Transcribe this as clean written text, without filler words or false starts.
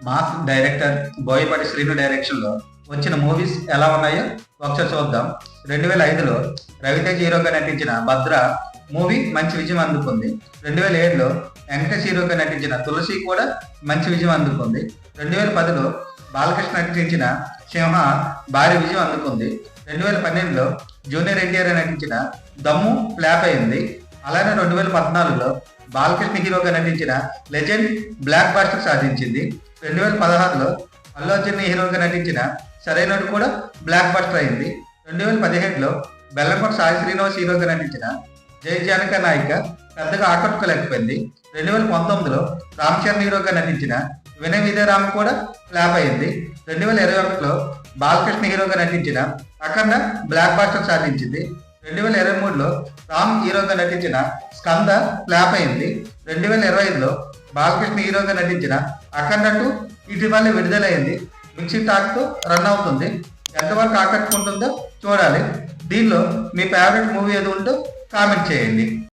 Mass director Boyapati Srinu డైరెక్షన్లో వచ్చిన movies ఎలా ఉన్నాయో ఒకసారి చూద్దాం. 2005లో రవితేజ హీరోగా నటించిన భద్ర మూవీ మంచి విజయం అందుకుంది. 2007లో వెంకటేష్ హీరోగా నటించిన తులసి కూడా మంచి విజయం అందుకుంది. 2010లో బాలకృష్ణ నటించిన సింహ భారీ విజయం అందుకుంది. 2012లో జూనియర్ ఎన్టీఆర్ నటించిన దమ్ము ఫ్లాప్ అయింది. అలానే 2014లో బాలకృష్ణ హీరోగా నటించిన లెజెండ్ బ్లాక్ బాస్టర్ సాధించింది. 2016లో అల్లు అర్జున్ హీరోగా నటించిన సరైనడు కూడా బ్లాక్ బస్టర్ అయింది. 2017లో బెల్లంకొండ సాయి శ్రీనివాస్ హీరోగా నటించిన జై జానక నాయిక పెద్దగా ఆకట్టుకోలేకపోయింది. 2019లో రామ్ చరణ్ హీరోగా నటించిన వినయ విజయరామ్ కూడా ఫ్లాప్ అయింది. 2021లో బాలకృష్ణ హీరోగా నటించిన అఖండ బ్లాక్ బాస్టర్ సాధించింది. 2023లో రామ్ హీరోగా నటించిన స్కంద ఫ్లాప్ అయింది. 2025లో బాలకృష్ణ హీరోగా నటించిన అఖండ 2 ఇటీవల విడుదలైంది. మిక్సీ టాక్ తో రన్ అవుతుంది. ఎంతవరకు ఆకట్టుకుంటుందో చూడాలి. దీనిలో మీ ఫేవరెట్ మూవీ ఏది ఉంటో కామెంట్ చేయండి.